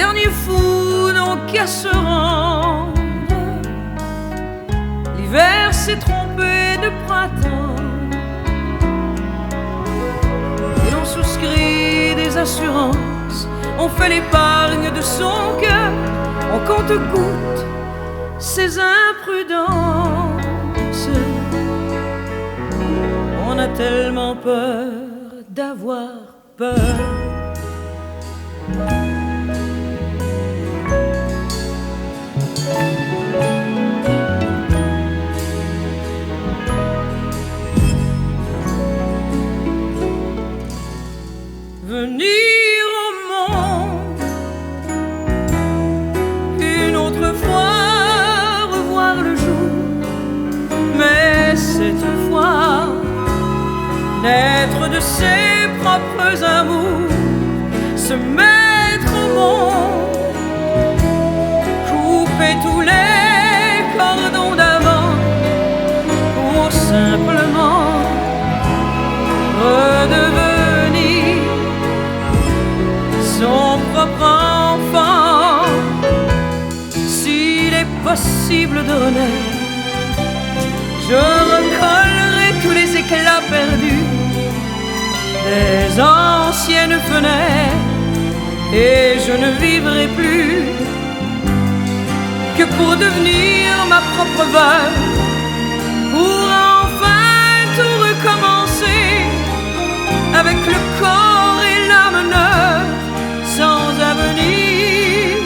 dernier fou n'ont qu'à se rendre. L'hiver s'est trompé de printemps et l'on souscrit des assurances. On fait l'épargne de son cœur, on compte-gouttes ses imprudences. On a tellement peur d'avoir peur. Venir au monde une autre fois, revoir le jour, mais cette fois naître de ses propres amours, se mettre au monde, couper tous les cordons d'avant pour simplement redevenir son propre enfant. S'il est possible de renaître, je recollerai tous les éclats perdus des anciennes fenêtres, et je ne vivrai plus que pour devenir ma propre veuve, pour enfin tout recommencer avec le corps et l'âme neuve, sans avenir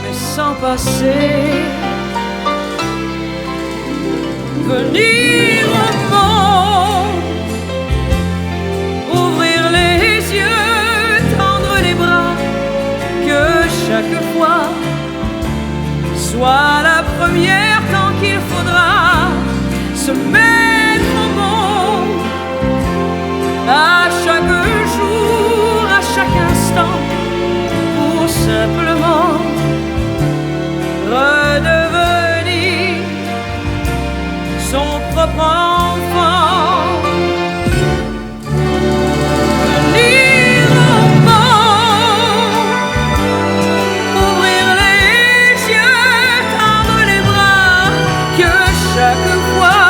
mais sans passé. Venir au monde, ouvrir les yeux, tendre les bras, que chaque fois soit la première tant qu'il faudra se mettre au monde, à chaque jour, à chaque instant, pour simplement redevenir son propre enfant. Venir au monde, ouvrir les yeux, tendre les bras, que chaque fois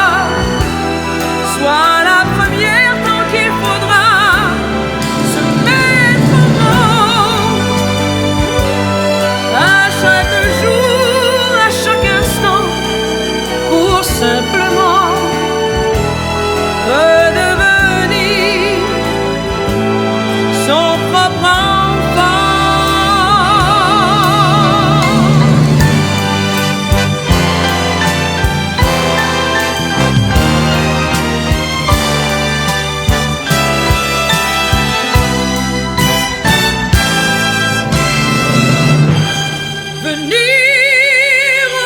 soit la première tant qu'il faudra se mettre au monde, à chaque jour, à chaque instant, pour simplement redevenir son propre enfant. Venir au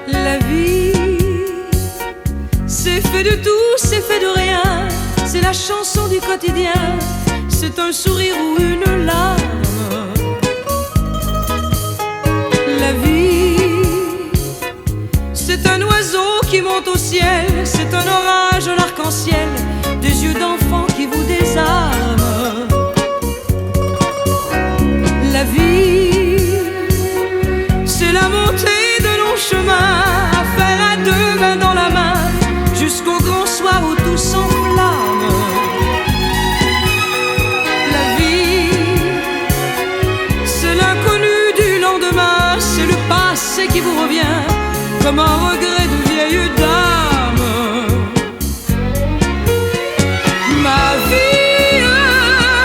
La vie, c'est fait de tout, c'est fait de rien, c'est la chanson du quotidien, c'est un sourire ou une larme. La vie, c'est un oiseau qui monte au ciel, c'est un orage, un arc-en-ciel, des yeux d'enfant qui vous désarment. La vie, c'est la montée de longs chemins à faire à deux, main dans la main, jusqu'au grand soir où tout s'enflamme. La vie, c'est l'inconnu du lendemain, c'est le passé qui vous revient comme un regret de vieille dame. Ma vie,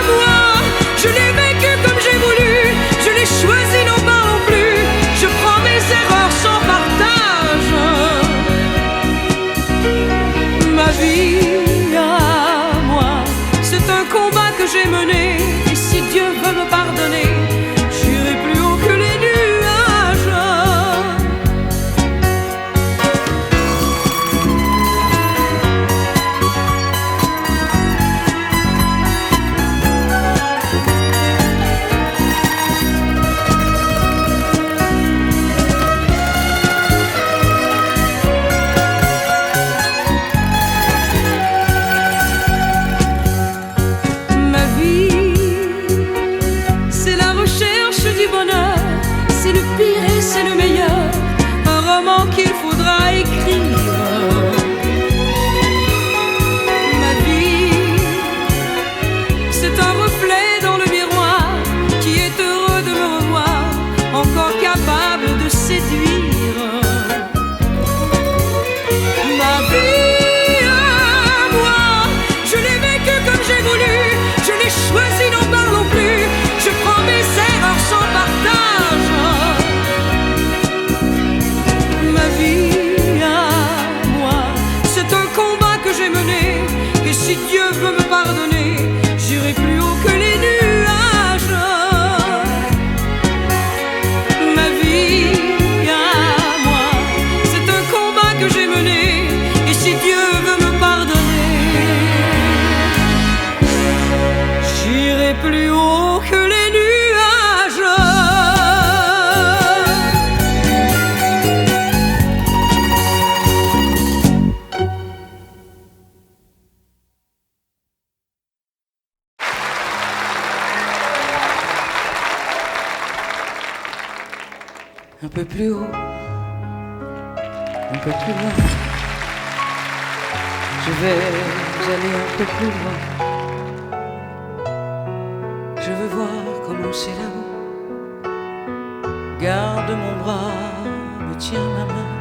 moi, je l'ai vécue comme j'ai voulu, je l'ai choisie, non pas non plus, je prends mes erreurs sans partage. Ma vie, me pardonner, j'irai plus haut que les nuages. Ma vie, c'est la recherche du bonheur, c'est le pire et c'est le meilleur, un roman qu'il faudra écrire. Ma vie, c'est un reflet dans le miroir qui est heureux de me revoir, encore capable de séduire. Ma vie à moi, je l'ai vécue comme j'ai voulu, je l'ai choisie, n'en parlons plus, je prends mes erreurs sans partage. Ma vie à moi, c'est un combat que j'ai mené, et si Dieu veut me pardonner, j'irai plus haut que les nuages. Ma vie à moi, c'est un combat que j'ai mené, et si Dieu veut me pardonner, j'irai plus haut que les nuages. Un peu plus haut, un peu plus loin, je vais aller un peu plus loin. Je veux voir comment c'est là-haut. Garde mon bras, me tiens ma main.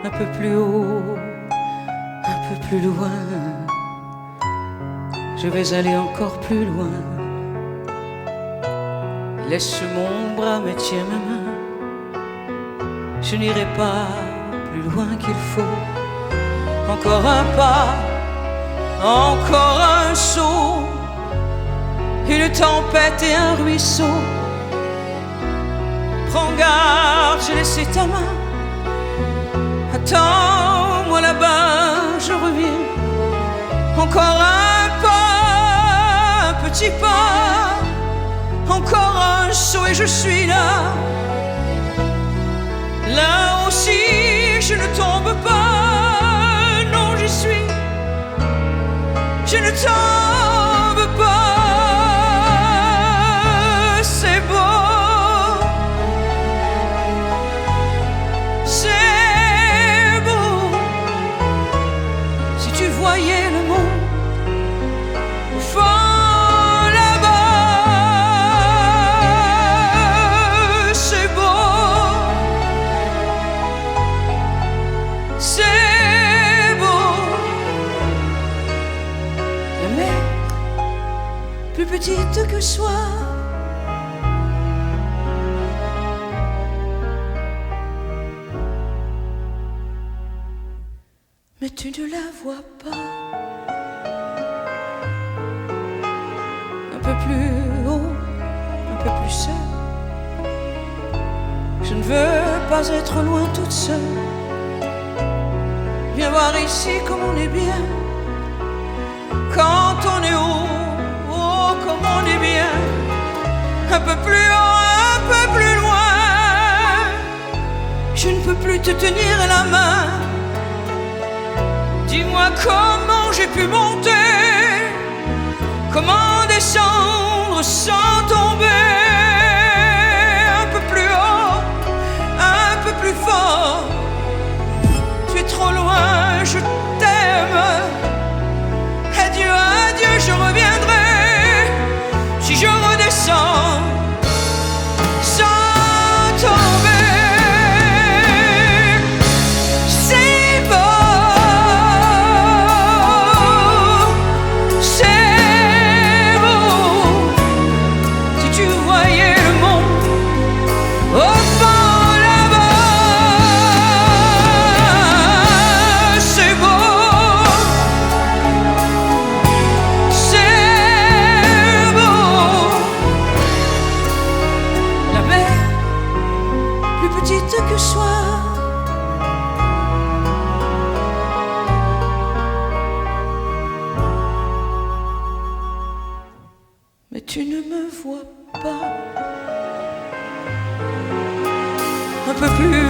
Un peu plus haut, un peu plus loin. Je vais aller encore plus loin. Laisse mon bras, me tiens ma main. Je n'irai pas plus loin qu'il faut. Encore un pas, encore un saut. Une tempête et un ruisseau. Prends garde, j'ai laissé ta main. Attends-moi là-bas, je reviens. Encore un pas, un petit pas. Encore un saut et je suis là. Là aussi, je ne tombe pas. Non, j'y suis. Je ne tombe pas. C'est beau. C'est beau. Si tu voyais le monde au fond là-bas, c'est beau. C'est beau. La mer, plus petite que soi, mais tu ne la vois pas. Un peu plus haut, un peu plus seul. Je ne veux pas être loin toute seule. Viens voir ici comme on est bien. Quand on est haut, oh comme on est bien. Un peu plus haut, un peu plus loin. Je ne peux plus te tenir la main. Dis-moi comment j'ai pu monter, comment descendre sans tomber. Un peu plus haut, un peu plus fort. Tu es trop loin, je t'aime. Adieu, adieu, je reviendrai. Si je redescends sans tomber. C'est beau. tu ne me vois pas. Un peu plus